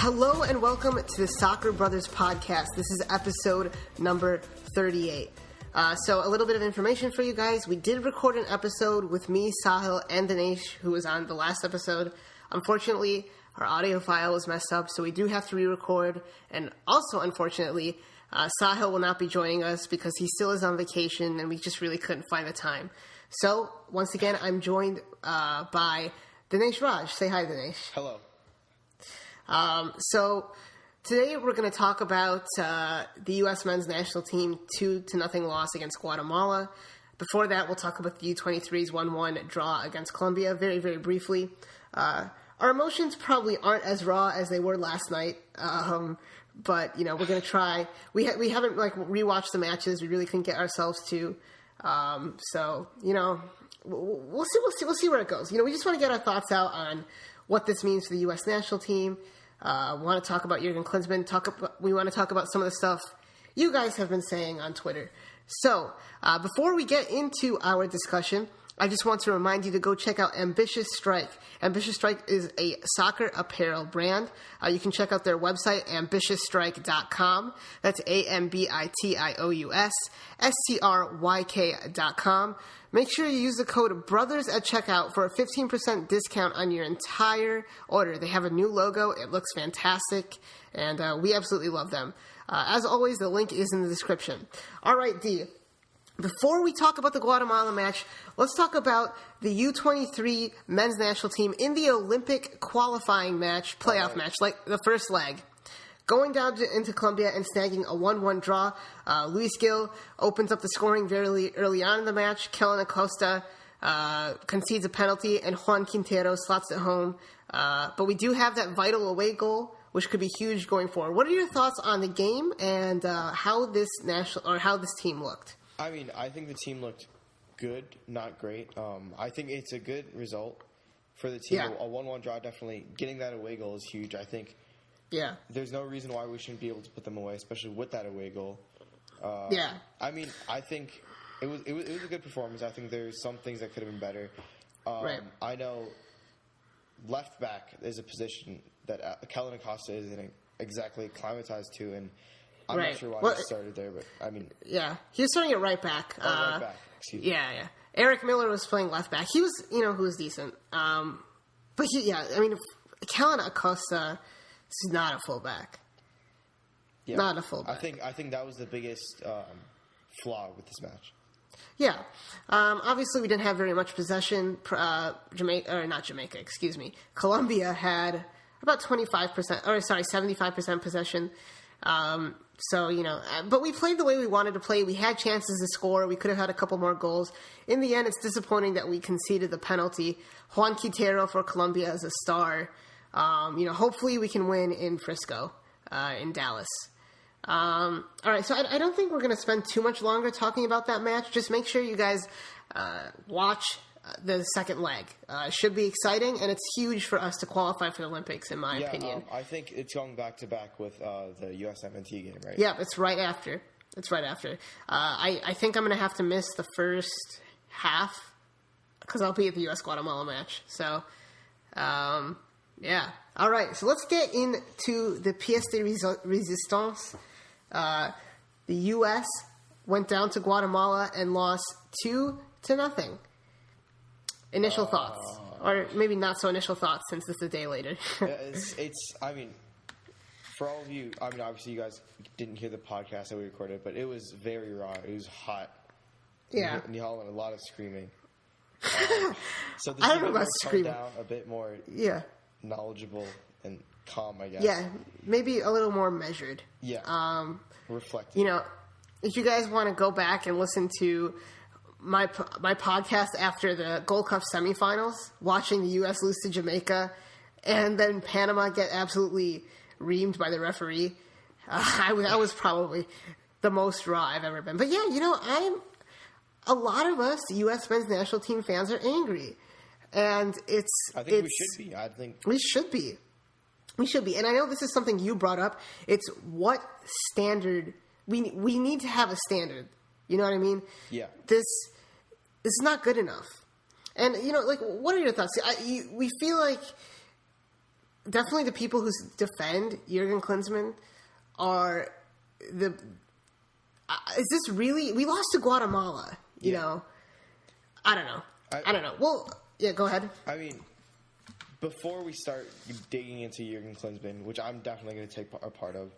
Hello and welcome to the Soccer Brothers podcast. This is episode number 38. So a little bit of information for you guys. We did record an episode with me, Sahil, and Dhinesh, who was on the last episode. Unfortunately, our audio file was messed up, so we do have to re-record. And also, unfortunately, Sahil will not be joining us because he still is on vacation, and we just really couldn't find the time. So, once again, I'm joined by Dhinesh Raj. Say hi, Dhinesh. Hello. So today we're going to talk about the U.S. men's national team 2-0 loss against Guatemala. Before that, we'll talk about the U23's 1-1 draw against Colombia very, very briefly. Our emotions probably aren't as raw as they were last night, but we're going to try. We haven't rewatched the matches. We really couldn't get ourselves to. So we'll see where it goes. We just want to get our thoughts out on what this means for the U.S. national team. Want to talk about Jürgen Klinsmann. We want to talk about some of the stuff you guys have been saying on Twitter. So, before we get into our discussion, I just want to remind you to go check out Ambitious Strike. Ambitious Strike is a soccer apparel brand. You can check out their website, ambitiousstrike.com. That's AMBITIOUSSTRYK.com. Make sure you use the code BROTHERS at checkout for a 15% discount on your entire order. They have a new logo. It looks fantastic, and we absolutely love them. As always, the link is in the description. All right, D. Before we talk about the Guatemala match, let's talk about the U23 men's national team in the Olympic qualifying match, playoff match, like the first leg. Going down into Colombia and snagging a 1-1 draw, Luis Gil opens up the scoring very early on in the match. Kellen Acosta concedes a penalty, and Juan Quintero slots it home. But we do have that vital away goal, which could be huge going forward. What are your thoughts on the game and how this team looked? I mean, I think the team looked good, not great. I think it's a good result for the team. Yeah. A 1-1 draw, definitely. Getting that away goal is huge. I think there's no reason why we shouldn't be able to put them away, especially with that away goal. I mean, I think it was a good performance. I think there's some things that could have been better. Right. I know left back is a position that Kellen Acosta isn't exactly acclimatized to, and I'm not sure why he started there, but I mean... Yeah, he was starting at right back. Right back, excuse me. Yeah. Eric Miller was playing left back. He was, who was decent. But Kellen Acosta is not a fullback. Yeah. Not a fullback. I think that was the biggest flaw with this match. Yeah. Obviously, we didn't have very much possession. Colombia had about 75% possession. But we played the way we wanted to play. We had chances to score. We could have had a couple more goals. In the end, it's disappointing that we conceded the penalty. Juan Quintero for Colombia is a star. Hopefully we can win in Frisco, in Dallas. All right, so I don't think we're going to spend too much longer talking about that match. Just make sure you guys watch the second leg. It should be exciting, and it's huge for us to qualify for the Olympics, in my opinion. I think it's going back-to-back with the USMNT game, right? Yeah, it's right after. I think I'm going to have to miss the first half because I'll be at the U.S.-Guatemala match. So, yeah. All right, so let's get into the pièce de résistance. The U.S. went down to Guatemala and lost 2-0. Initial thoughts, or maybe not so initial thoughts since it's a day later. I mean, for all of you, I mean, obviously you guys didn't hear the podcast that we recorded, but it was very raw. It was hot. Yeah. Nihal and a lot of screaming. So I don't know about screaming. Down a bit more knowledgeable and calm, I guess. Yeah, maybe a little more measured. Yeah. Reflective. If you guys want to go back and listen to my podcast after the Gold Cup semifinals, watching the U.S. lose to Jamaica, and then Panama get absolutely reamed by the referee, I was probably the most raw I've ever been. But yeah, a lot of us U.S. men's national team fans are angry, and we should be. We should be, and I know this is something you brought up. It's what standard we need to have a standard. You know what I mean? Yeah. This is not good enough. And, what are your thoughts? We feel like definitely the people who defend Jürgen Klinsmann are the... is this really... We lost to Guatemala, you know? I don't know. I don't know. Well, yeah, go ahead. I mean, before we start digging into Jürgen Klinsmann, which I'm definitely going to take a part of,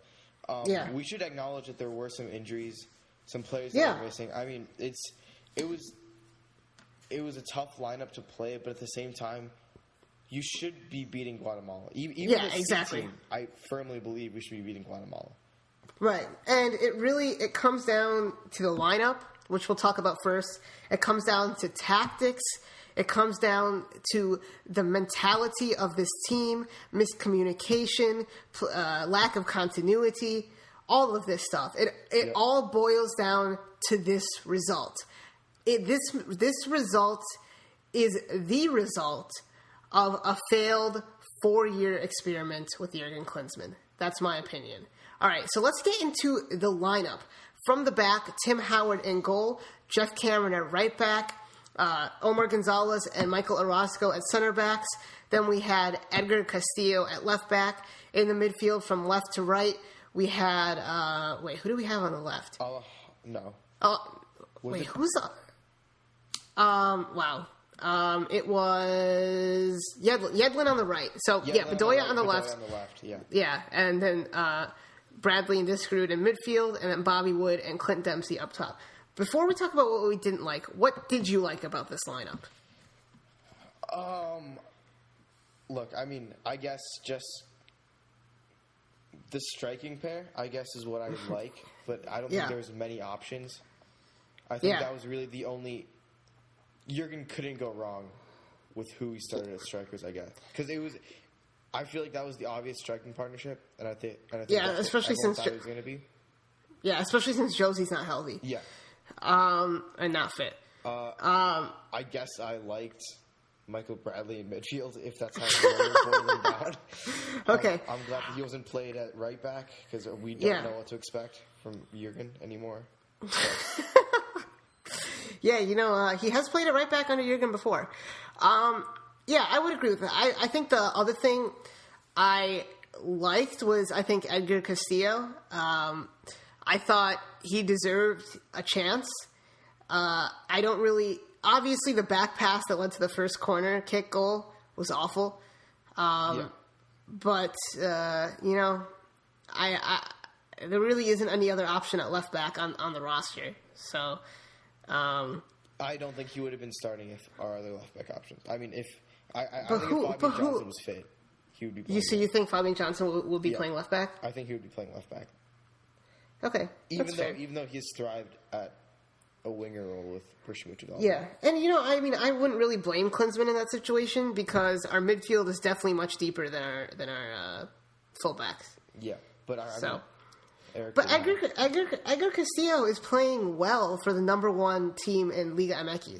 we should acknowledge that there were some injuries, some players that were missing. I mean, it was a tough lineup to play, but at the same time, you should be beating Guatemala. Even exactly. Team, I firmly believe we should be beating Guatemala. Right, and it comes down to the lineup, which we'll talk about first. It comes down to tactics. It comes down to the mentality of this team, miscommunication, lack of continuity, all of this stuff. It all boils down to this result. This result is the result of a failed 4-year experiment with Jürgen Klinsmann. That's my opinion. All right, so let's get into the lineup. From the back, Tim Howard in goal, Jeff Cameron at right back, Omar Gonzalez and Michael Orozco at center backs. Then we had Edgar Castillo at left back. In the midfield, from left to right, we had... who do we have on the left? No. Who's the... wow. It was Yedlin on the right. So, Bedoya on the left. Yeah, and then Bradley and Diskerud in midfield, and then Bobby Wood and Clint Dempsey up top. Before we talk about what we didn't like, what did you like about this lineup? Look, I mean, I guess just the striking pair, I guess, is what I would like, but I don't think there's many options. I think that was really the only... Jürgen couldn't go wrong with who he started as strikers, I guess. Because I feel like that was the obvious striking partnership, and I think especially since it was going to be. Yeah, especially since Josie's not healthy. Yeah. And not fit. I guess I liked Michael Bradley in midfield, if that's how you're boiling down. Okay. I'm glad that he wasn't played at right back, because we don't know what to expect from Jürgen anymore. Yeah, he has played at right back under Jürgen before. I would agree with that. I think the other thing I liked was, Edgar Castillo. I thought he deserved a chance. Obviously the back pass that led to the first corner kick goal was awful. But, there really isn't any other option at left back on the roster. So... I don't think he would have been starting if our other left back options. I mean, if Fabian Johnson was fit, he would be playing. You think Fabian Johnson will be playing left back? I think he would be playing left back. Okay, even though he's thrived at a winger role with Prishmuchadal. Yeah, and I wouldn't really blame Klinsmann in that situation because our midfield is definitely much deeper than our fullbacks. Yeah, but Edgar Castillo is playing well for the number 1 team in Liga MX.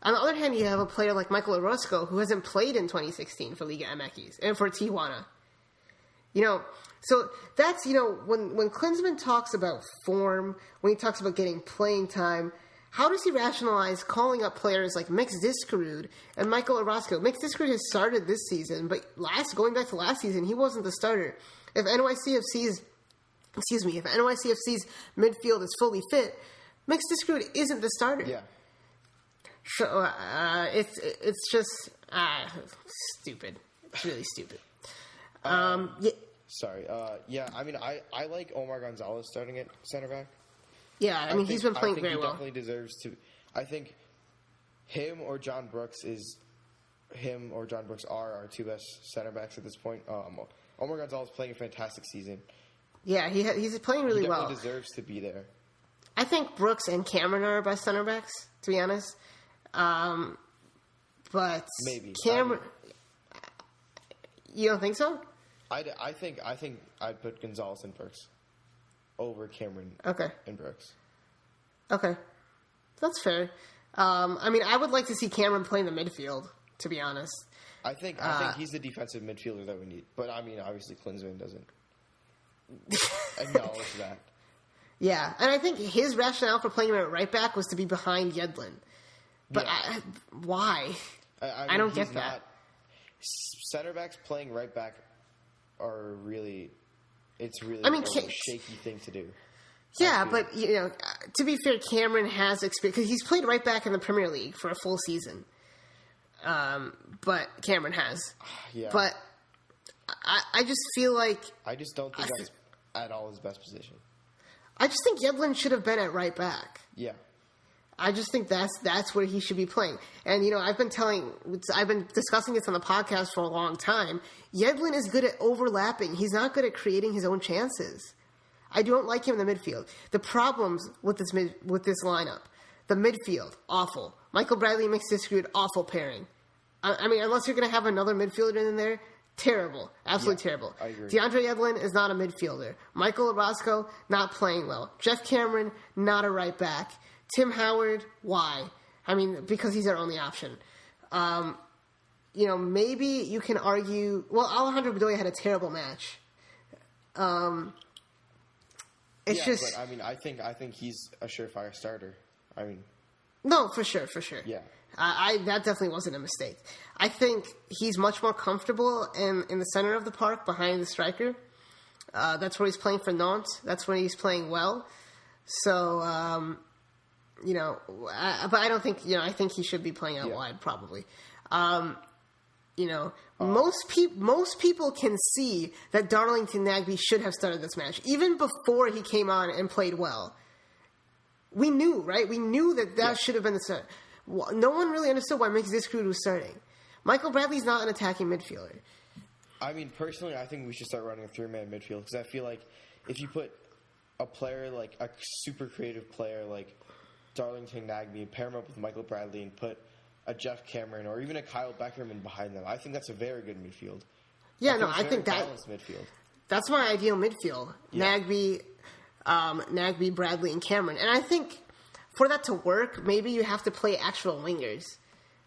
On the other hand, you have a player like Michael Orozco who hasn't played in 2016 for Liga MX and for Tijuana. So that's, when Klinsmann talks about form, when he talks about getting playing time, how does he rationalize calling up players like Mix Diskerud and Michael Orozco? Mix Diskerud has started this season, but going back to last season, he wasn't the starter. If NYCFC's midfield is fully fit, Mix Diskerud isn't the starter. Yeah. So it's just stupid. It's really stupid. Sorry. I mean, I like Omar Gonzalez starting at center back. Yeah, I mean, he's been playing very well. He definitely deserves to. I think him or John Brooks are our 2 best center backs at this point. Omar Gonzalez playing a fantastic season. Yeah, he's playing really well. He definitely deserves to be there. I think Brooks and Cameron are our best center backs, to be honest. But maybe Cameron, you don't think so? I think I'd put Gonzalez and Brooks over Cameron. And Brooks. Okay, that's fair. I mean, I would like to see Cameron play in the midfield, to be honest. I think he's the defensive midfielder that we need. But I mean, obviously Klinsmann doesn't acknowledge that. Yeah, and I think his rationale for playing him at right back was to be behind Yedlin. But why? I don't get that. center backs playing right back are really, it's really a shaky thing to do. Yeah, but, to be fair, Cameron has experience, because he's played right back in the Premier League for a full season. But Cameron has. Yeah. But I just feel like... I just don't think that's at all his best position. I just think Yedlin should have been at right back. Yeah. I just think that's where he should be playing. And, I've been discussing this on the podcast for a long time. Yedlin is good at overlapping. He's not good at creating his own chances. I don't like him in the midfield. The problems with this lineup, the midfield, awful. Michael Bradley and Mixed Discrude, awful pairing. I mean, unless you're going to have another midfielder in there, terrible. Absolutely terrible. I agree. DeAndre Yedlin is not a midfielder. Michael Orozco, not playing well. Jeff Cameron, not a right back. Tim Howard, why? I mean, because he's our only option. Maybe you can argue... Well, Alejandro Bedoya had a terrible match. But I mean, I think he's a surefire starter. I mean, no, for sure. Yeah, that definitely wasn't a mistake. I think he's much more comfortable in the center of the park behind the striker. That's where he's playing for Nantes. That's where he's playing well. So, but I don't think I think he should be playing out wide probably. Most people can see that Darlington Nagbe should have started this match. Even before he came on and played well. We knew, right? We knew that should have been the start. No one really understood why Mixed Discrude was starting. Michael Bradley's not an attacking midfielder. I mean, personally, I think we should start running a 3-man midfield, because I feel like if you put a player, like a super creative player like Darlington Nagbe, pair him up with Michael Bradley and put a Jeff Cameron or even a Kyle Beckerman behind them, I think that's a very good midfield. Yeah, I think midfield. That's my ideal midfield. Yeah. Nagbe, Bradley, and Cameron. And I think for that to work, maybe you have to play actual wingers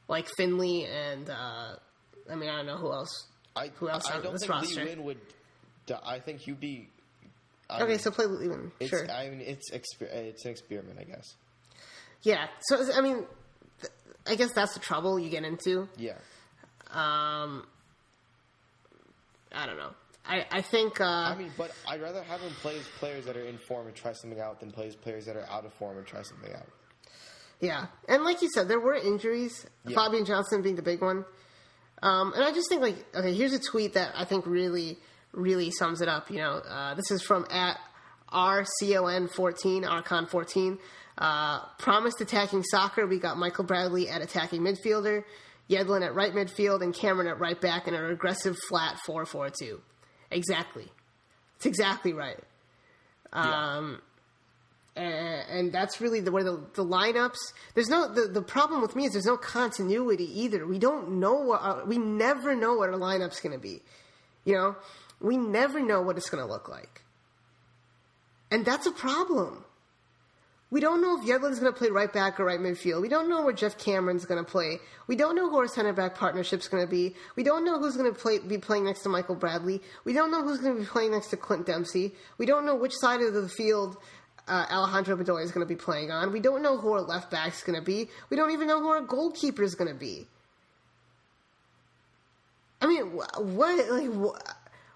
like Finley and I don't know who else. Who else on this roster? Lee Win would. I think he'd be. So play Lee Win. Sure. I mean, it's an experiment, I guess. Yeah. So I mean. I guess that's the trouble you get into. Yeah. I don't know. I think... but I'd rather have him play as players that are in form and try something out than play as players that are out of form and try something out. Yeah. And like you said, there were injuries. Yeah. Fabian Johnson being the big one. And I just think, here's a tweet that I think really, really sums it up. This is from @RCON14, Arcon14. Promised attacking soccer, we got Michael Bradley at attacking midfielder, Yedlin at right midfield, and Cameron at right back in a regressive flat 4-4-2. Exactly. It's exactly right. And that's really where the lineups... There's no... The problem with me is there's no continuity either. We don't know we never know what our lineup's going to be. We never know what it's going to look like. And that's a problem. We don't know if Yedlin's going to play right back or right midfield. We don't know where Jeff Cameron's going to play. We don't know who our center back partnership's going to be. We don't know who's going to be playing next to Michael Bradley. We don't know who's going to be playing next to Clint Dempsey. We don't know which side of the field Alejandro Bedoya is going to be playing on. We don't know who our left back's going to be. We don't even know who our goalkeeper is going to be. I mean,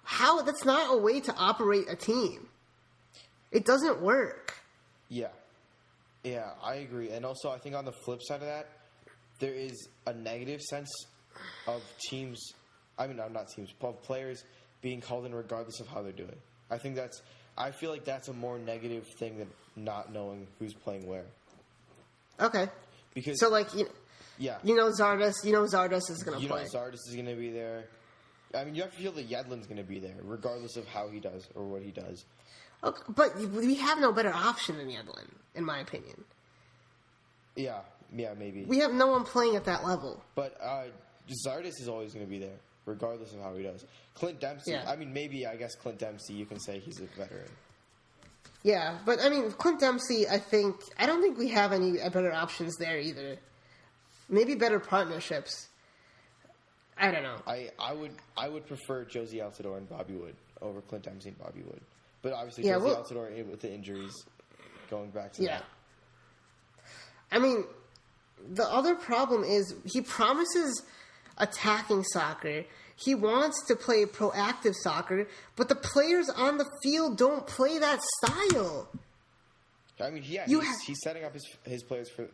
how? That's not a way to operate a team. It doesn't work. Yeah. Yeah, I agree. And also, I think on the flip side of that, there is a negative sense of teams, of players being called in regardless of how they're doing. I feel like that's a more negative thing than not knowing who's playing where. Okay. Because Zardes is going to play. Zardes is going to be there. I mean, you have to feel that Yedlin's going to be there, regardless of how he does or what he does. Okay, but we have no better option than Yedlin, in my opinion. Yeah, maybe. We have no one playing at that level. But Zardes is always going to be there, regardless of how he does. Clint Dempsey, I guess Clint Dempsey, you can say he's a veteran. Yeah, but I mean, Clint Dempsey, I don't think we have any better options there either. Maybe better partnerships. I don't know. I would prefer Josie Altidore and Bobby Wood over Clint Dempsey and Bobby Wood. But obviously, Josie Altidore with the injuries, going back to that. I mean, the other problem is he promises attacking soccer. He wants to play proactive soccer, but the players on the field don't play that style. I mean, he's setting up his players for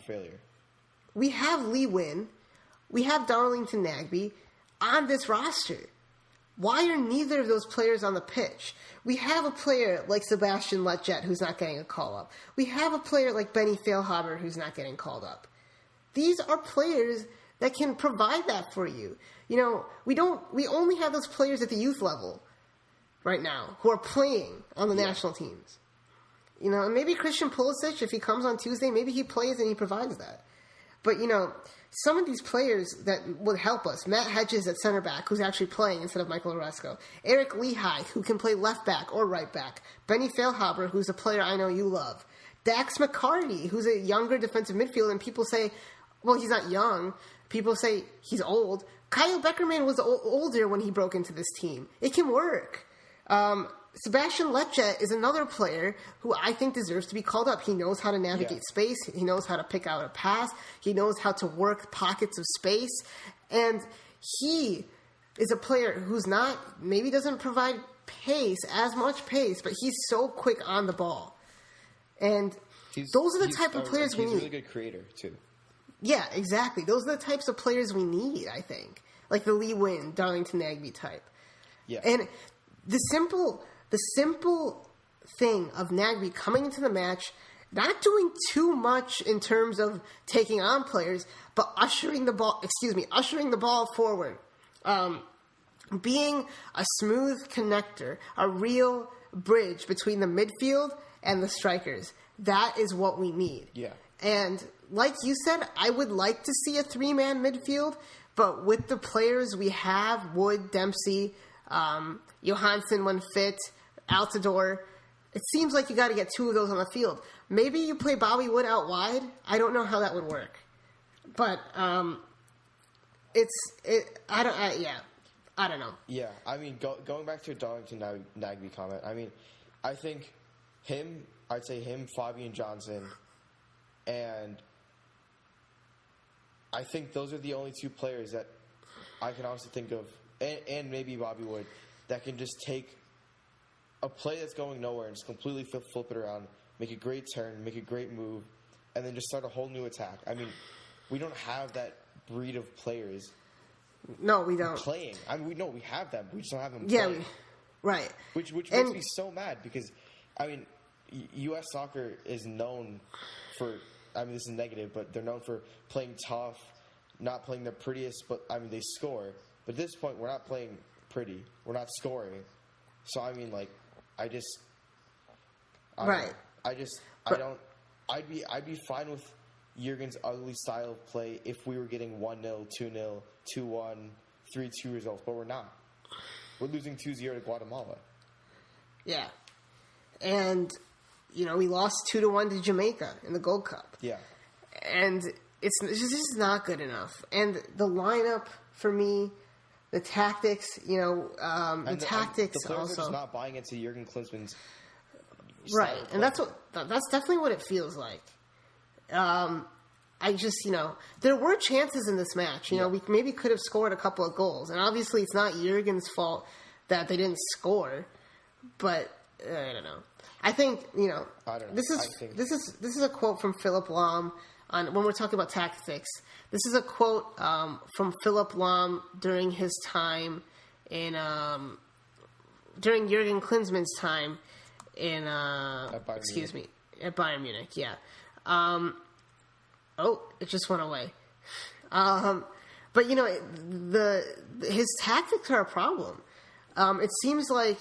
failure. We have Lee Win, we have Darlington Nagbe on this roster. Why are neither of those players on the pitch? We have a player like Sebastian Letjet who's not getting a call-up. We have a player like Benny Feilhaber who's not getting called up. These are players that can provide that for you. You know, we only have those players at the youth level right now who are playing on the national teams. You know, and maybe Christian Pulisic, if he comes on Tuesday, maybe he plays and he provides that. But, you know, some of these players that would help us, Matt Hedges at center back, who's actually playing instead of Michael Oresco, Eric Lehigh, who can play left back or right back, Benny Feilhaber, who's a player I know you love, Dax McCarty, who's a younger defensive midfielder, and people say, well, he's not young. People say he's old. Kyle Beckerman was older when he broke into this team. It can work. Sebastian Letjet is another player who I think deserves to be called up. He knows how to navigate space. He knows how to pick out a pass. He knows how to work pockets of space. And he is a player who's maybe doesn't provide pace, as much pace, but he's so quick on the ball. And those are the type of players we need. He's a really good creator, too. Yeah, exactly. Those are the types of players we need, I think. Like the Lee Win, Darlington Nagbe type. Yeah. And the simple thing of Nagbe coming into the match, not doing too much in terms of taking on players, but ushering the ball forward. Being a smooth connector, a real bridge between the midfield and the strikers. That is what we need. Yeah. And like you said, I would like to see a 3-man midfield, but with the players we have, Wood, Dempsey, Johansson when fit, Altidore, it seems like you got to get 2 of those on the field. Maybe you play Bobby Wood out wide. I don't know how that would work, but I don't know. Yeah, I mean, going back to your Darlington Nagbe comment, I mean, I think I'd say him, Fabian Johnson, and I think those are the only 2 players that I can honestly think of, and maybe Bobby Wood, that can just take a play that's going nowhere and just completely flip it around, make a great turn, make a great move, and then just start a whole new attack. I mean, we don't have that breed of players. No, we don't. Playing. I mean, we have them. We just don't have them playing. Right. Which makes me so mad because, I mean, U.S. soccer is known for, I mean, this is negative, but they're known for playing tough, not playing the prettiest, but, I mean, they score. But at this point, we're not playing pretty. We're not scoring. So, I mean, like, I'd be fine with Jürgen's ugly style of play if we were getting 1-0, 2-0, 2-1, 3-2 results, but we're not. We're losing 2-0 to Guatemala. Yeah. And, you know, we lost 2-1 to Jamaica in the Gold Cup. Yeah. And it's just not good enough. And the lineup, for me, the tactics, you know, the tactics the players also. are just not buying into Jürgen Klinsmann's right, and that's definitely what it feels like. I just, you know, there were chances in this match. You know, we maybe could have scored a couple of goals, and obviously it's not Jürgen's fault that they didn't score. But I don't know. I think, you know, this is a quote from Philip Lahm when we're talking about tactics. This is a quote from Philip Lahm during his time in during Jürgen Klinsmann's time in at Bayern Munich. Yeah. It just went away. But you know, his tactics are a problem. It seems like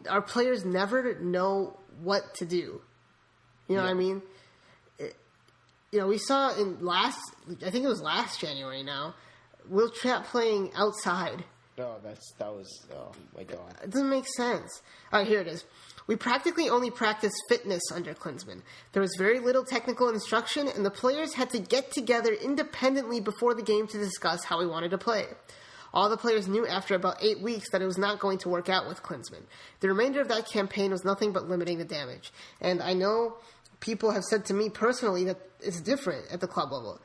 our players never know what to do. You know what I mean? You know, we saw I think it was last January now, Will Trapp playing outside. No, oh my God. It doesn't make sense. All right, here it is. We practically only practiced fitness under Klinsmann. There was very little technical instruction, and the players had to get together independently before the game to discuss how we wanted to play. All the players knew after about 8 weeks that it was not going to work out with Klinsmann. The remainder of that campaign was nothing but limiting the damage. And I know people have said to me personally that it's different at the club level.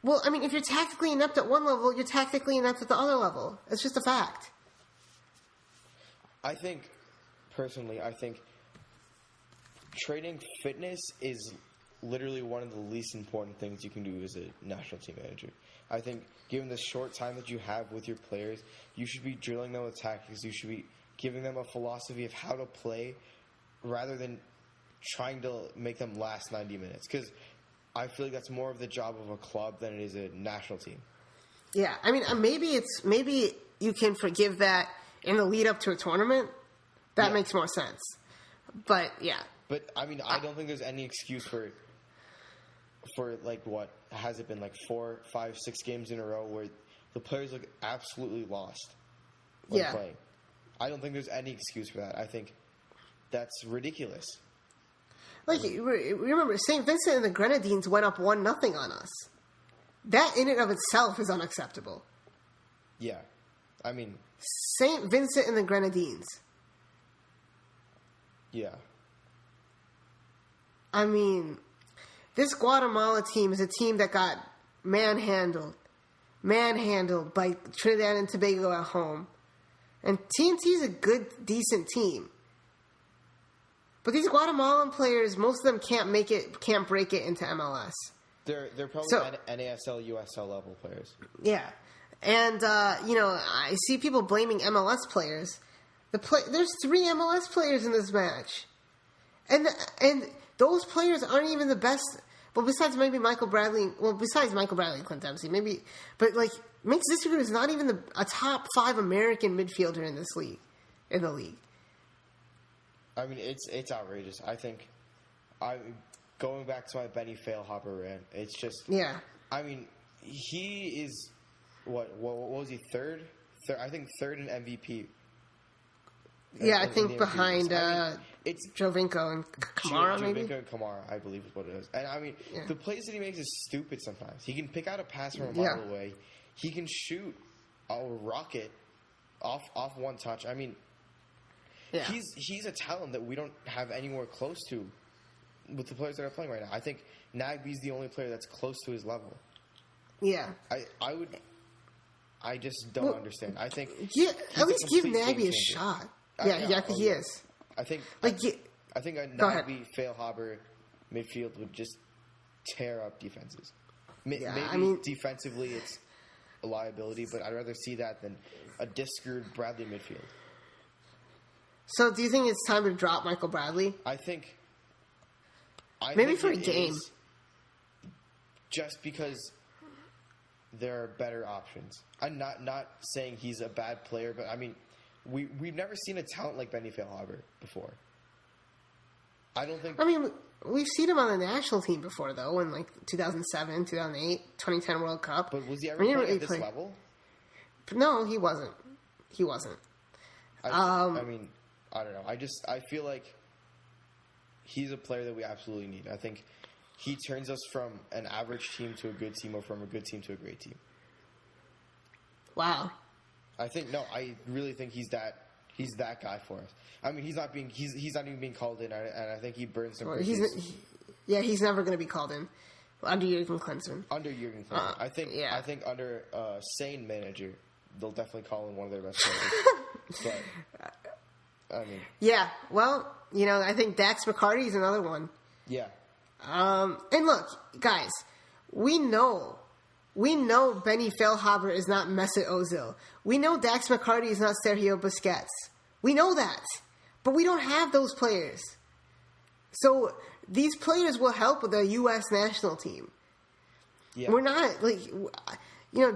Well, I mean, if you're tactically inept at one level, you're tactically inept at the other level. It's just a fact. I think, personally, training fitness is literally one of the least important things you can do as a national team manager. I think, given the short time that you have with your players, you should be drilling them with tactics. You should be giving them a philosophy of how to play rather than trying to make them last 90 minutes. Because I feel like that's more of the job of a club than it is a national team. Yeah, I mean, maybe you can forgive that in the lead up to a tournament. That makes more sense. But, yeah. But, I mean, I don't think there's any excuse for like, what has it been, like 4, 5, 6 games in a row where the players look absolutely lost when playing. I don't think there's any excuse for that. I think that's ridiculous. Like, remember, St. Vincent and the Grenadines went up 1-0 on us. That in and of itself is unacceptable. Yeah. I mean... St. Vincent and the Grenadines. Yeah. I mean, this Guatemala team is a team that got manhandled by Trinidad and Tobago at home. And TNT is a good, decent team. But these Guatemalan players, most of them can't break it into MLS. They're probably NASL, USL level players. Yeah. And, I see people blaming MLS players. There's 3 MLS players in this match. And those players aren't even the best. Well, besides Michael Bradley and Clint Dempsey, maybe. But, like, Mix Zistergaard is not even a top 5 American midfielder in the league. I mean, it's outrageous. I think, going back to my Benny Feilhaber rant, it's just... Yeah. I mean, he is, what was he, third? I think third in MVP. Yeah, I think behind it's Jovinko and Kamara, maybe? Jovinko and Kamara, I believe is what it is. And, I mean, the plays that he makes is stupid sometimes. He can pick out a pass from a mile away. He can shoot a rocket off one touch. I mean... Yeah. He's a talent that we don't have anywhere close to with the players that are playing right now. I think Nagby's the only player that's close to his level. Yeah. I just don't understand. I think at least give Nagby a shot. Yeah, he is. I think a Nagby Feilhaber midfield would just tear up defenses. Maybe defensively it's a liability, but I'd rather see that than a discrete Bradley midfield. So, do you think it's time to drop Michael Bradley? I think for a game. Just because there are better options. I'm not saying he's a bad player, but I mean, we've never seen a talent like Benny Feilhaber before. I don't think... I mean, we've seen him on the national team before, though, in like 2007, 2008, 2010 World Cup. But was he ever playing at this level? No, he wasn't. I mean... I don't know. I feel like he's a player that we absolutely need. I think he turns us from an average team to a good team, or from a good team to a great team. Wow. I really think he's that guy for us. I mean, he's not even being called in, and I think he burns some bridges. He's never going to be called in under Jürgen Klinsmann. I think under a sane manager, they'll definitely call in one of their best players. But I mean, yeah, well, I think Dax McCarty is another one. Yeah. And look, guys, we know Benny Feilhaber is not Mesut Ozil. We know Dax McCarty is not Sergio Busquets. We know that. But we don't have those players. So these players will help with the U.S. national team. Yeah. We're not,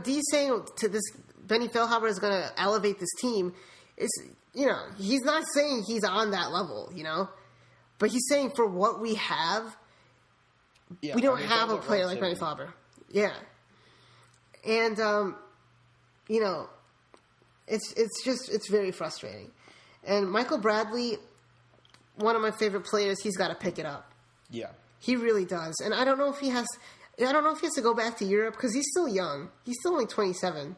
D saying to this Benny Feilhaber is going to elevate this team, he's not saying he's on that level, but he's saying for what we have, we don't have a player like Benny Feilhaber. Yeah. And, it's very frustrating. And Michael Bradley, one of my favorite players, he's got to pick it up. Yeah. He really does. And I don't know if he has to go back to Europe because he's still young. He's still only 27.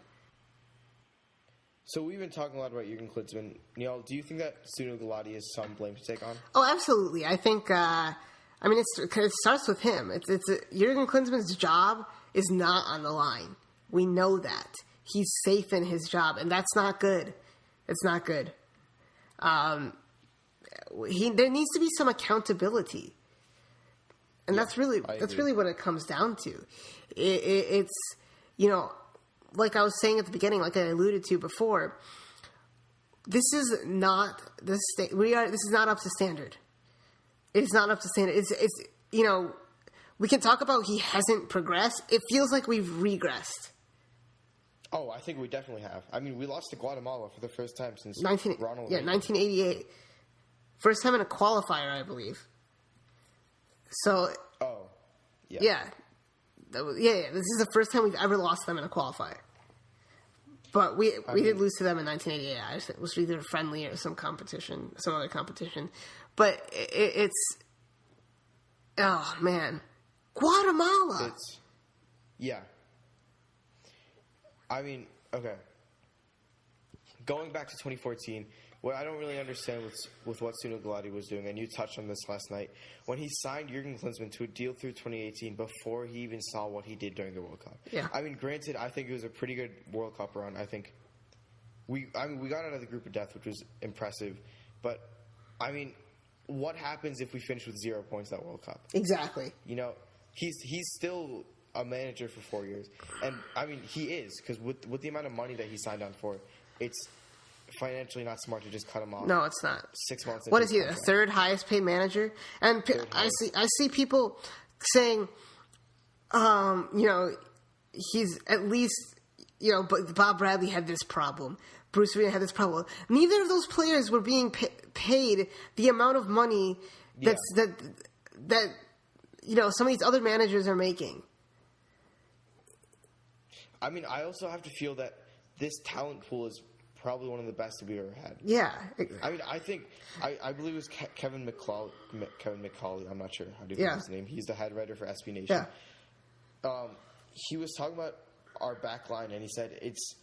So we've been talking a lot about Jürgen Klinsmann. Nihal, do you think that Suno Galati has some blame to take on? Oh, absolutely. I think, it starts with him. It's Jürgen Klinsmann's job is not on the line. We know that. He's safe in his job, and that's not good. It's not good. There needs to be some accountability. And that's really what it comes down to. It's, like I was saying at the beginning, like I alluded to before, this is not this is not up to standard. It's not up to standard. It's we can talk about he hasn't progressed. It feels like we've regressed. Oh, I think we definitely have. I mean, we lost to Guatemala for the first time since 1988. First time in a qualifier, I believe. So. Oh. Yeah. Yeah. This is the first time we've ever lost them in a qualifier. But we did lose to them in 1988. I just, it was either friendly or some other competition. But it's oh man, Guatemala. Yeah. I mean, okay. Going back to 2014, what I don't really understand with what Sunil Gulati was doing, and you touched on this last night, when he signed Jürgen Klinsmann to a deal through 2018 before he even saw what he did during the World Cup. Yeah. I mean, granted, I think it was a pretty good World Cup run. I think we got out of the group of death, which was impressive. But, I mean, what happens if we finish with 0 points that World Cup? Exactly. He's still a manager for 4 years. And, I mean, he is, because with the amount of money that he signed on for, it's financially not smart to just cut him off. No, it's not. 6 months. What is he, the third highest paid manager? And I see people saying, he's at least, but Bob Bradley had this problem. Bruce Arena had this problem. Neither of those players were being paid the amount of money that some of these other managers are making. I mean, I also have to feel that this talent pool is probably one of the best we've ever had. Yeah. I mean, I believe it was Kevin McCauley. I'm not sure how to pronounce his name. He's the head writer for SB Nation. Yeah. He was talking about our back line, and he said it's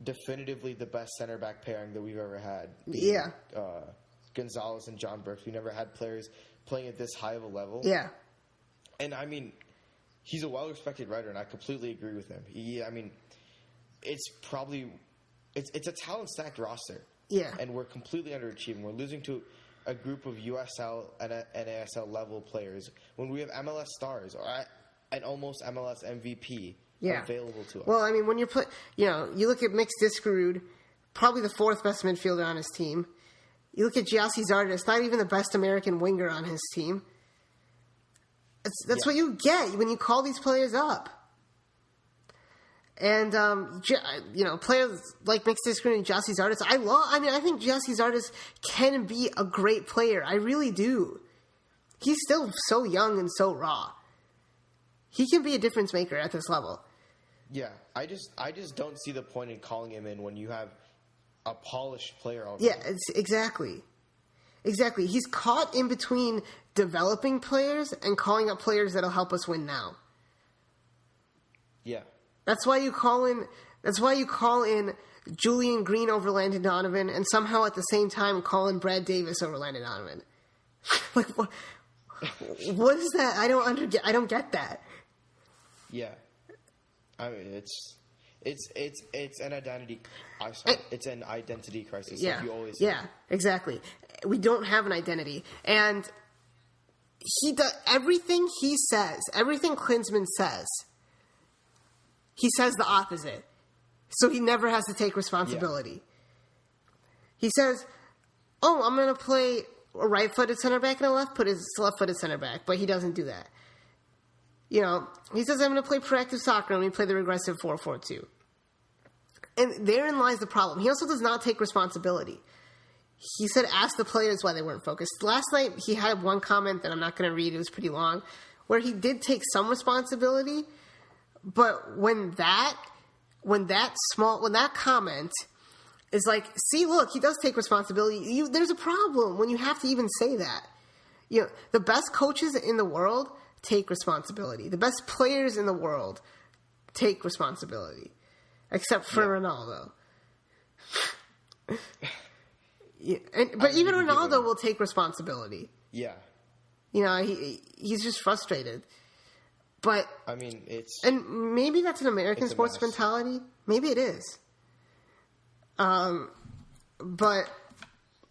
definitively the best center back pairing that we've ever had. Yeah. Gonzalez and John Brooks. We never had players playing at this high of a level. Yeah. And I mean, he's a well-respected writer, and I completely agree with him. It's probably it's a talent-stacked roster. Yeah. And we're completely underachieving. We're losing to a group of USL and NASL level players when we have MLS stars and almost MLS MVP available to us. Well, I mean, when you're you look at Mix Diskerud, probably the fourth best midfielder on his team. You look at Gyasi Zardes, not even the best American winger on his team. That's what you get when you call these players up. And, players like Mix Diskerud and Gyasi Zardes, I think Gyasi Zardes can be a great player. I really do. He's still so young and so raw. He can be a difference maker at this level. Yeah, I just don't see the point in calling him in when you have a polished player already. Yeah, exactly. He's caught in between developing players and calling up players that'll help us win now. Yeah. That's why you call in Julian Green over Landon Donovan, and somehow at the same time call in Brad Davis over Landon Donovan. Like what? What is that? I don't get that. Yeah, I mean it's an identity. It's an identity crisis. Yeah, like you always. Yeah, exactly. We don't have an identity, and he does everything he says. Everything Klinsmann says. He says the opposite. So he never has to take responsibility. Yeah. He says, I'm going to play a right-footed center back and a left-footed center back, but he doesn't do that. He says, I'm going to play proactive soccer, and we play the regressive 4-4-2. And therein lies the problem. He also does not take responsibility. He said, ask the players why they weren't focused. Last night, he had one comment that I'm not going to read. It was pretty long, where he did take some responsibility. But when that comment is like, see, look, he does take responsibility. There's a problem when you have to even say that. The best coaches in the world take responsibility. The best players in the world take responsibility, except for Ronaldo. But even Ronaldo will take responsibility. Yeah. He's just frustrated. But I mean, and maybe that's an American sports mentality. Maybe it is. But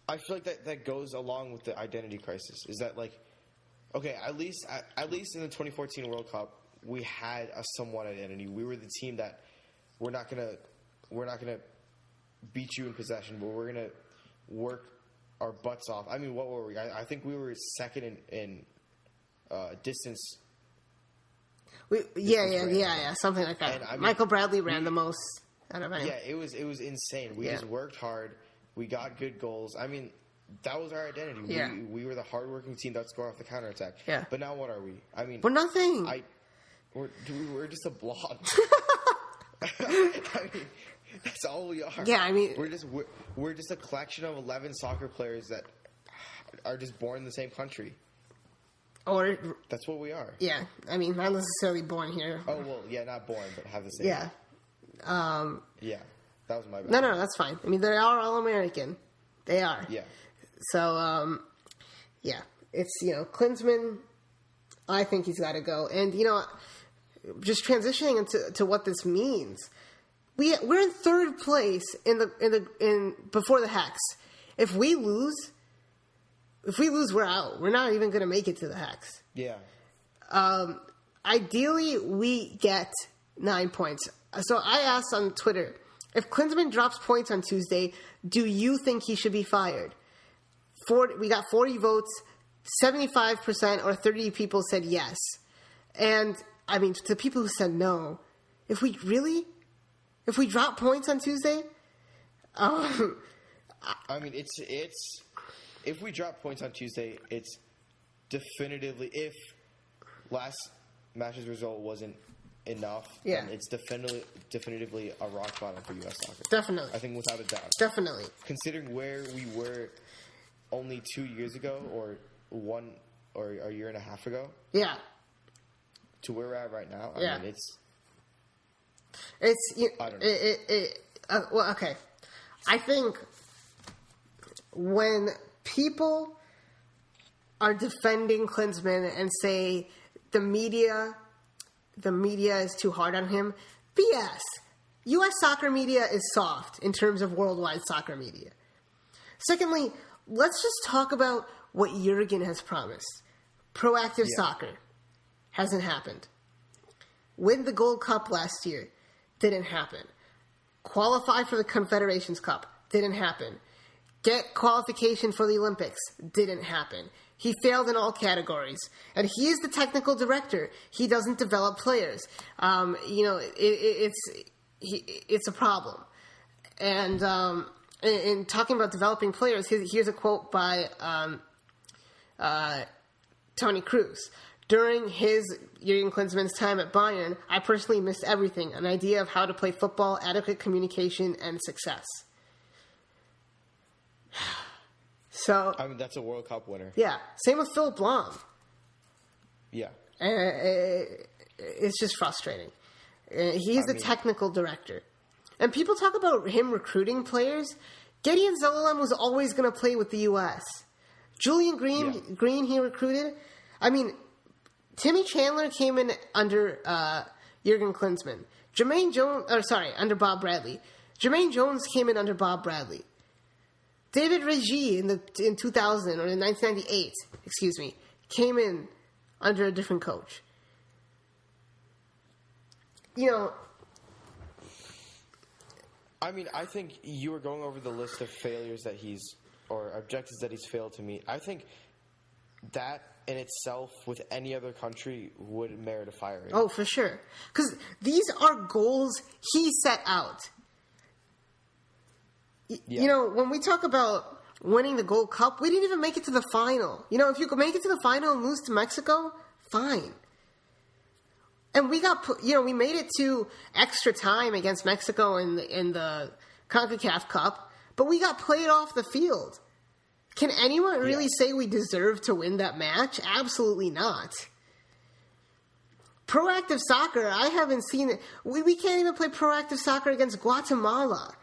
I feel like that goes along with the identity crisis. Is that like, okay, at least in the 2014 World Cup, we had a somewhat identity. We were the team that we're not gonna beat you in possession, but we're gonna work our butts off. I mean, what were we? I think we were second in distance. Yeah, something like that. And, Michael Bradley ran the most out of anyone. Yeah, it was insane. We just worked hard. We got good goals. I mean, that was our identity. Yeah. We were the hardworking team that scored off the counterattack. Yeah. But now what are we? I mean, we're nothing. We're just a blob. I mean, that's all we are. Yeah, I mean, we're just a collection of 11 soccer players that are just born in the same country. Or that's what we are. Yeah, I mean, not necessarily born here. Oh well, yeah, not born, but have the same. Yeah. Yeah, that was my bad. No, that's fine. I mean, they are all American. They are. Yeah. So, yeah, it's Klinsmann. I think he's got to go, and just transitioning into what this means. We're in third place in before the Hex. If we lose, we're out. We're not even going to make it to the Hex. Yeah. Ideally, we get 9 points. So I asked on Twitter, if Klinsmann drops points on Tuesday, do you think he should be fired? We got 40 votes, 75% or 30 people said yes. And, I mean, to people who said no, if we drop points on Tuesday, I mean, it's if we drop points on Tuesday, it's definitively, if last match's result wasn't enough, then it's definitively a rock bottom for U.S. soccer. Definitely. I think without a doubt. Definitely. Considering where we were only 2 years ago, or a year and a half ago. Yeah. To where we're at right now, I mean, I don't know. Well, okay. I think when people are defending Klinsmann and say the media is too hard on him, BS. U.S. soccer media is soft in terms of worldwide soccer media. Secondly, let's just talk about what Jürgen has promised. Proactive soccer hasn't happened. Win the Gold Cup last year, didn't happen. Qualify for the Confederations Cup, didn't happen. Get qualification for the Olympics, didn't happen. He failed in all categories. And he is the technical director. He doesn't develop players. It's a problem. And in talking about developing players, here's a quote by Tony Cruz. During Jürgen Klinsmann's time at Bayern, I personally missed everything, an idea of how to play football, adequate communication, and success. So, I mean, that's a World Cup winner. Yeah. Same with Philip Lahm. Yeah. It's just frustrating. He's the technical director. And people talk about him recruiting players. Gideon Zelalem was always going to play with the U.S. Julian Green, he recruited. I mean, Timmy Chandler came in under Jürgen Klinsmann. Under Bob Bradley. Jermaine Jones came in under Bob Bradley. David Reggie in 2000 or in 1998, came in under a different coach. I mean, I think you were going over the list of failures or objectives that he's failed to meet. I think that in itself, with any other country, would merit a firing. Oh, for sure. Because these are goals he set out. Yeah. When we talk about winning the Gold Cup, we didn't even make it to the final. If you could make it to the final and lose to Mexico, fine. And we we made it to extra time against Mexico in the CONCACAF Cup, but we got played off the field. Can anyone really say we deserve to win that match? Absolutely not. Proactive soccer, I haven't seen it. We can't even play proactive soccer against Guatemala.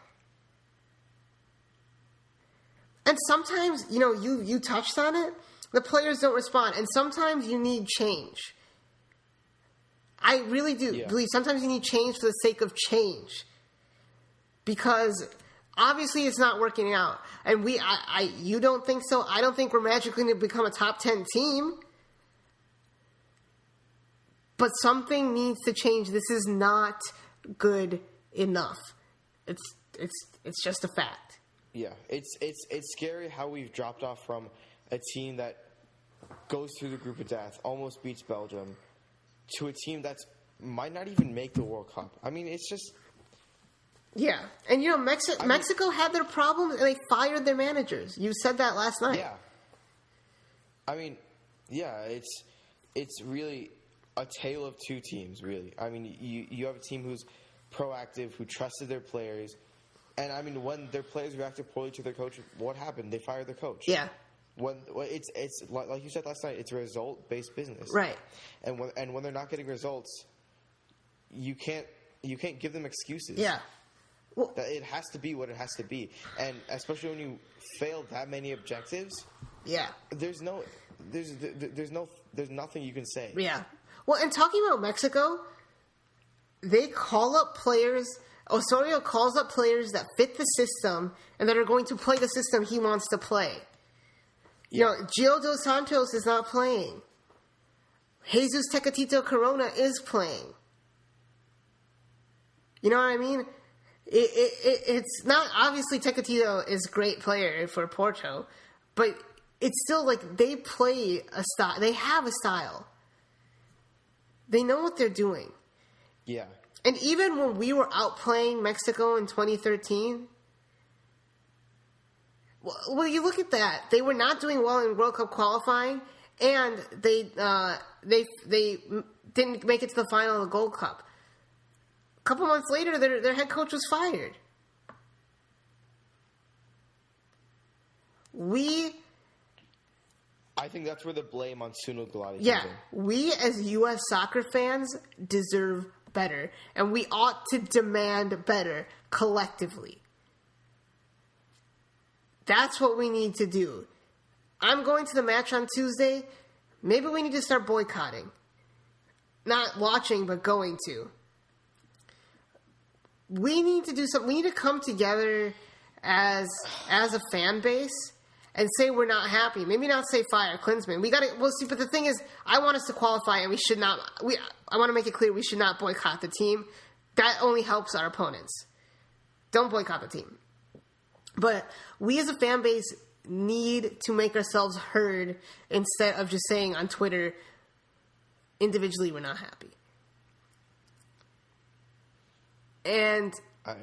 And sometimes, you touched on it, the players don't respond. And sometimes you need change. I really do believe sometimes you need change for the sake of change. Because obviously it's not working out. And you don't think so? I don't think we're magically going to become a top 10 team. But something needs to change. This is not good enough. It's just a fact. Yeah, it's scary how we've dropped off from a team that goes through the group of death, almost beats Belgium, to a team that might not even make the World Cup. I mean, it's just... Yeah, and Mexico had their problems, and they fired their managers. You said that last night. Yeah. I mean, yeah, it's really a tale of two teams, really. I mean, you have a team who's proactive, who trusted their players, and I mean, when their players reacted poorly to their coach, what happened? They fired their coach. Yeah. When it's like you said last night, it's a result-based business, right? And when they're not getting results, you can't give them excuses. Yeah. Well, it has to be what it has to be, and especially when you fail that many objectives, there's nothing you can say. Yeah. Well, and talking about Mexico, they call up players. Osorio calls up players that fit the system and that are going to play the system he wants to play. You know, Gio Dos Santos is not playing. Jesus Tecatito Corona is playing. You know what I mean? It's not, obviously Tecatito is a great player for Porto, but it's still like they play a style. They have a style. They know what they're doing. Yeah. And even when we were outplaying Mexico in 2013, well, you look at that. They were not doing well in World Cup qualifying, and they didn't make it to the final of the Gold Cup. A couple months later, their head coach was fired. I think that's where the blame on Sunil Gulati comes in. We as U.S. soccer fans deserve better, and we ought to demand better collectively. That's what we need to do. I'm going to the match on Tuesday. Maybe we need to start boycotting. Not watching, but going to. We need to do something. We need to come together as a fan base and say we're not happy. Maybe not say fire Klinsmann. We'll see. But the thing is, I want us to qualify, and we should not. I want to make it clear we should not boycott the team. That only helps our opponents. Don't boycott the team. But we as a fan base need to make ourselves heard instead of just saying on Twitter, individually, we're not happy. And, I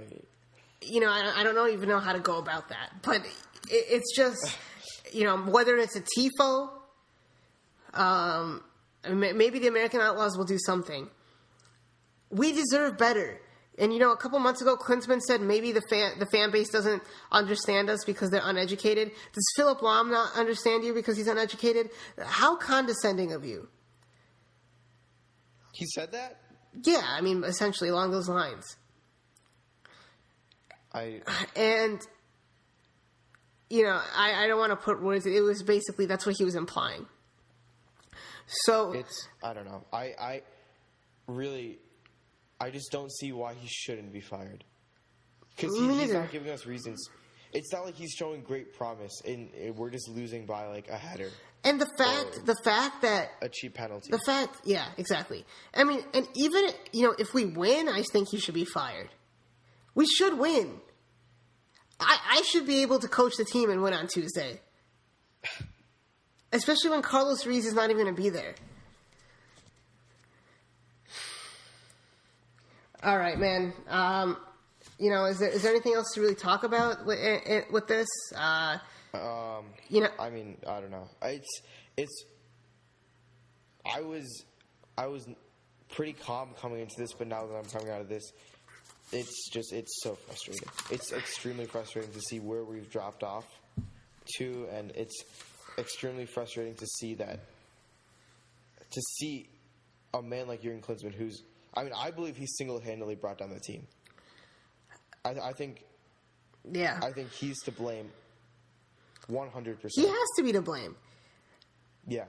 don't even know how to go about that. But it's just, whether it's a TIFO, maybe the American Outlaws will do something. We deserve better. And, a couple months ago, Klinsmann said maybe the fan base doesn't understand us because they're uneducated. Does Philip Lahm not understand you because he's uneducated? How condescending of you. He said that? Yeah, essentially along those lines. I don't want to put words. It was basically, that's what he was implying. So I don't know. I just don't see why he shouldn't be fired. Because he's not giving us reasons. It's not like he's showing great promise, and we're just losing by like a header. And the fact that a cheap penalty. Yeah, exactly. And even if we win, I think he should be fired. We should win. I should be able to coach the team and win on Tuesday, especially when Carlos Ruiz is not even going to be there. All right, man. Is there anything else to really talk about with this? I don't know. I was pretty calm coming into this, but now that I'm coming out of this, it's so frustrating. It's extremely frustrating to see where we've dropped off to, and it's extremely frustrating to see a man like Jürgen Klinsmann, who's, I believe he single-handedly brought down the team. I think he's to blame 100%. He has to be to blame. Yeah.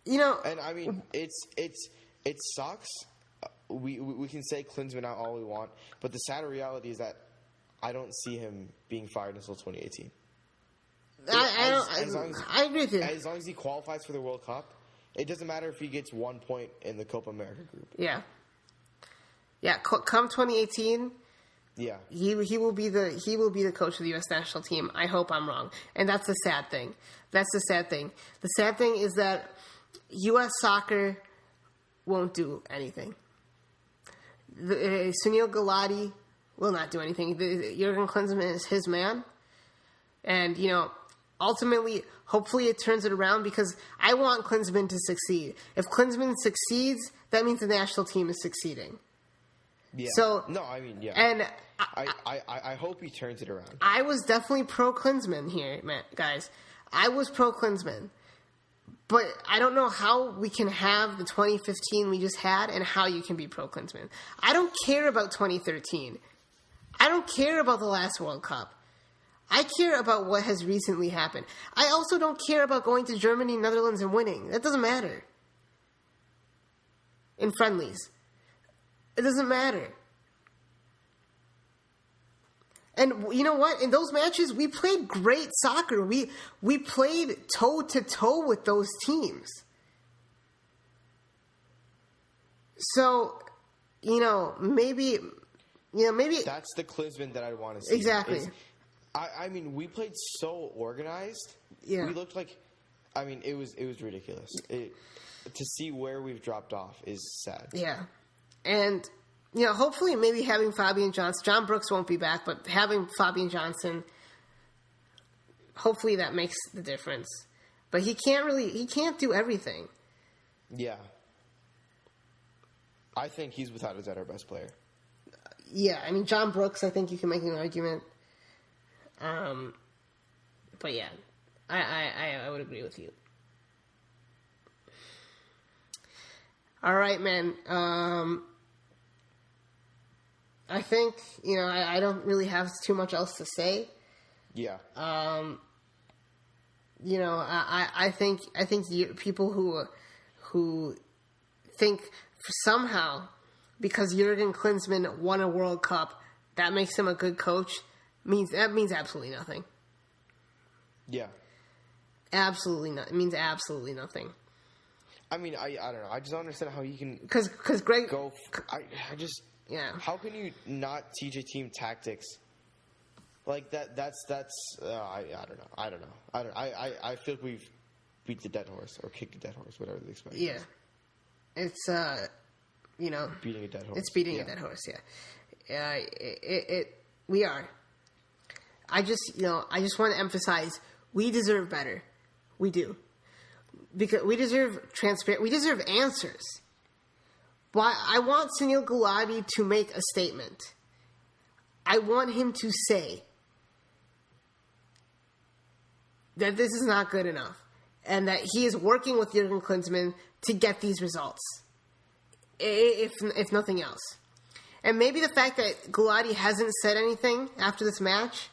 And it sucks we can say Klinsmann out all we want, but the sad reality is that I don't see him being fired until 2018. I agree with you. As long as he qualifies for the World Cup, it doesn't matter if he gets 1 point in the Copa America group. Yeah. Yeah, come 2018, yeah, he will be the coach of the U.S. national team. I hope I'm wrong, and that's the sad thing. The sad thing is that U.S. soccer won't do anything. Sunil Gulati will not do anything. Jürgen Klinsmann is his man, and ultimately, hopefully, it turns it around because I want Klinsmann to succeed. If Klinsmann succeeds, that means the national team is succeeding. Yeah. So no, I mean, yeah, and I hope he turns it around. I was definitely pro Klinsmann here, man, guys. I was pro Klinsmann, but I don't know how we can have the 2015 we just had and how you can be pro Klinsmann. I don't care about 2013. I don't care about the last World Cup. I care about what has recently happened. I also don't care about going to Germany, Netherlands, and winning. That doesn't matter. In friendlies. It doesn't matter. And you know what? In those matches, we played great soccer. We played toe-to-toe with those teams. So, maybe... That's the Klinsmann that I want to see. Exactly. I mean, we played so organized. Yeah. We looked like... I mean, it was ridiculous. To see where we've dropped off is sad. Yeah. And, hopefully maybe having Fabian Johnson... John Brooks won't be back, but having Fabian Johnson... Hopefully that makes the difference. But he can't do everything. Yeah. I think he's without a doubt our best player. Yeah, I mean, John Brooks, I think you can make an argument. But yeah, I would agree with you. All right, man. I think, I don't really have too much else to say. Yeah. I think people who think somehow because Jürgen Klinsmann won a World Cup that makes him a good coach means absolutely nothing. Yeah. Absolutely not. It means absolutely nothing. I mean, I don't know. I just don't understand how you can because Greg go. I just yeah. How can you not teach a team tactics like that? That's I don't know. I feel like we've beat the dead horse or kicked a dead horse, whatever the expression. Yeah, it's beating a dead horse. It's beating a dead horse. Yeah, we are. I just want to emphasize we deserve better. We do. Because we deserve transparent. We deserve answers. Why I want Sunil Gulati to make a statement. I want him to say that this is not good enough, and that he is working with Jürgen Klinsmann to get these results, if nothing else. And maybe the fact that Gulati hasn't said anything after this match,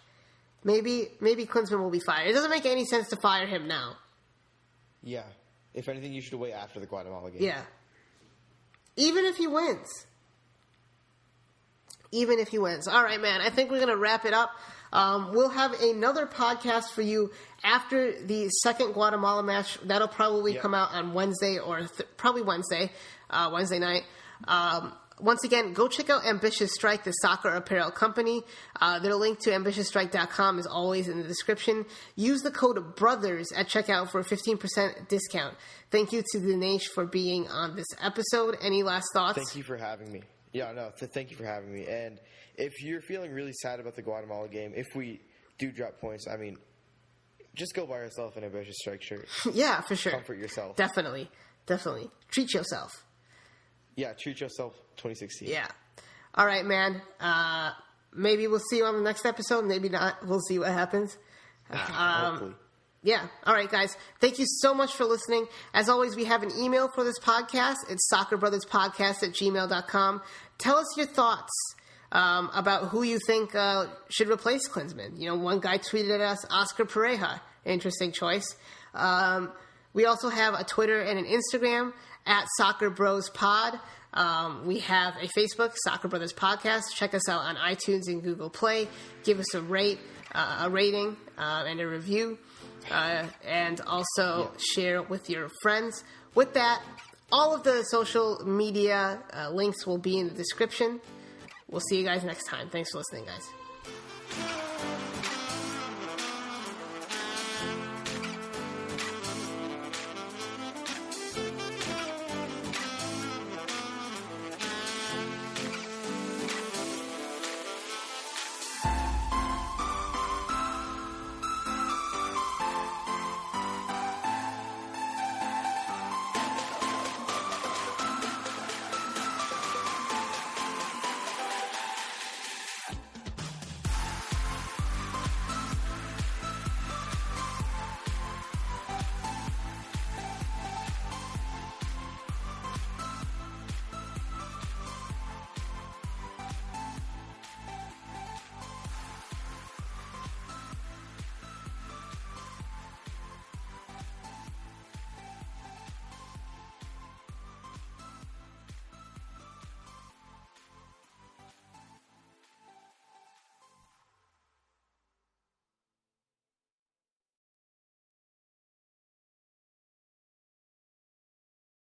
maybe Klinsmann will be fired. It doesn't make any sense to fire him now. Yeah. If anything, you should wait after the Guatemala game. Yeah. Even if he wins. All right, man. I think we're going to wrap it up. We'll have another podcast for you after the second Guatemala match. That'll probably come out on Wednesday or probably Wednesday night. Once again, go check out Ambitious Strike, the soccer apparel company. Their link to ambitiousstrike.com is always in the description. Use the code BROTHERS at checkout for a 15% discount. Thank you to Dhinesh for being on this episode. Any last thoughts? Thank you for having me. Yeah, no, thank you for having me. And if you're feeling really sad about the Guatemala game, if we do drop points, I mean, just go buy yourself an Ambitious Strike shirt. Yeah, for sure. Comfort yourself. Definitely. Treat yourself. Yeah, treat yourself 2016. Yeah. All right, man. Maybe we'll see you on the next episode. Maybe not. We'll see what happens. Hopefully. Yeah. All right, guys. Thank you so much for listening. As always, we have an email for this podcast. It's soccerbrotherspodcast@gmail.com. Tell us your thoughts about who you think should replace Klinsmann. One guy tweeted at us, Oscar Pereira. Interesting choice. We also have a Twitter and an Instagram @SoccerBrosPod. We have a Facebook, Soccer Brothers Podcast. Check us out on iTunes and Google Play. Give us a rating, and a review. And also share with your friends. With that, all of the social media links will be in the description. We'll see you guys next time. Thanks for listening, guys.